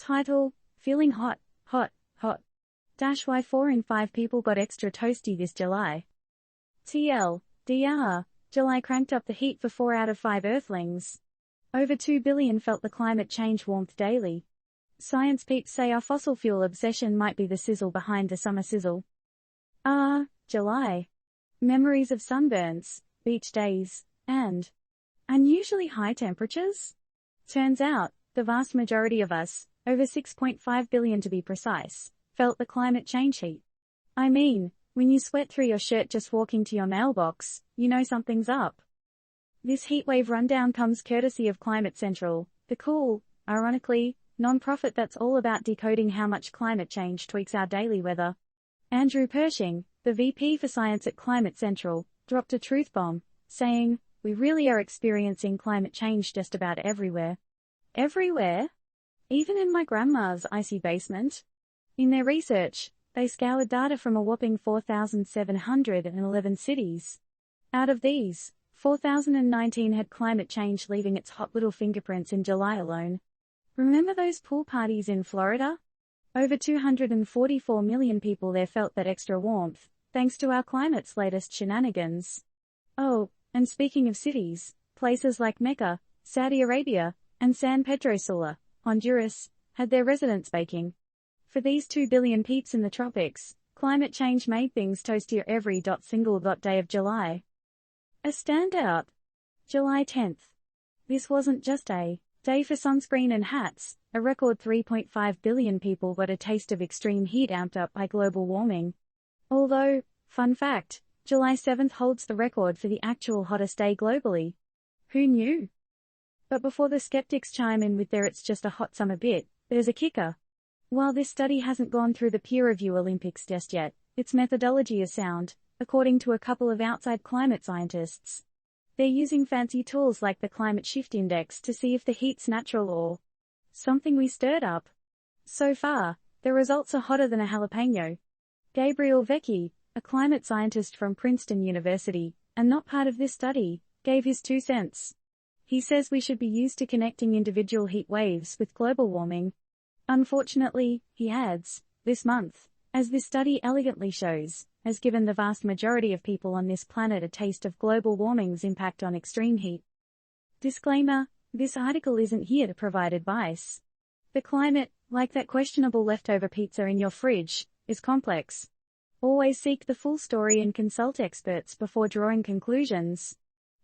Title: Feeling hot, hot, hot. Why 4 in 5 people got extra toasty this July. TLDR, July cranked up the heat for 4 out of 5 earthlings. Over 2 billion felt the climate change warmth daily. Science peeps say our fossil fuel obsession might be the sizzle behind the summer sizzle. July. Memories of sunburns, beach days, and unusually high temperatures? Turns out, the vast majority of us, over 6.5 billion to be precise, felt the climate change heat. I mean, when you sweat through your shirt just walking to your mailbox, you know something's up. This heatwave rundown comes courtesy of Climate Central, the cool, ironically, non-profit that's all about decoding how much climate change tweaks our daily weather. Andrew Pershing, the VP for Science at Climate Central, dropped a truth bomb, saying, "We really are experiencing climate change just about everywhere." Everywhere? Even in my grandma's icy basement? In their research, they scoured data from a whopping 4,711 cities. Out of these, 4,019 had climate change leaving its hot little fingerprints in July alone. Remember those pool parties in Florida? Over 244 million people there felt that extra warmth, thanks to our climate's latest shenanigans. Oh, and speaking of cities, places like Mecca, Saudi Arabia, and San Pedro Sula, Honduras, had their residents baking. For these 2 billion peeps in the tropics, climate change made things toastier every single day of July. A standout. July 10th. This wasn't just a day for sunscreen and hats. A record 3.5 billion people got a taste of extreme heat amped up by global warming. Although, fun fact, July 7th holds the record for the actual hottest day globally. Who knew? But before the skeptics chime in with their "it's just a hot summer" bit, there's a kicker. While this study hasn't gone through the peer review Olympics just yet, its methodology is sound, according to a couple of outside climate scientists. They're using fancy tools like the Climate Shift Index to see if the heat's natural or something we stirred up. So far, the results are hotter than a jalapeno. Gabriel Vecchi, a climate scientist from Princeton University, and not part of this study, gave his 2 cents. He says we should be used to connecting individual heat waves with global warming. Unfortunately, he adds, this month, as this study elegantly shows, has given the vast majority of people on this planet a taste of global warming's impact on extreme heat. Disclaimer, this article isn't here to provide advice. The climate, like that questionable leftover pizza in your fridge, is complex. Always seek the full story and consult experts before drawing conclusions.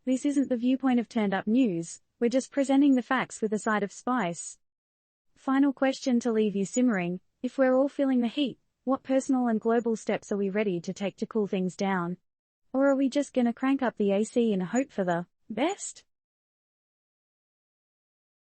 This isn't the viewpoint of Turned Up News, we're just presenting the facts with a side of spice. Final question to leave you simmering: if we're all feeling the heat, what personal and global steps are we ready to take to cool things down? Or are we just gonna crank up the AC and hope for the best?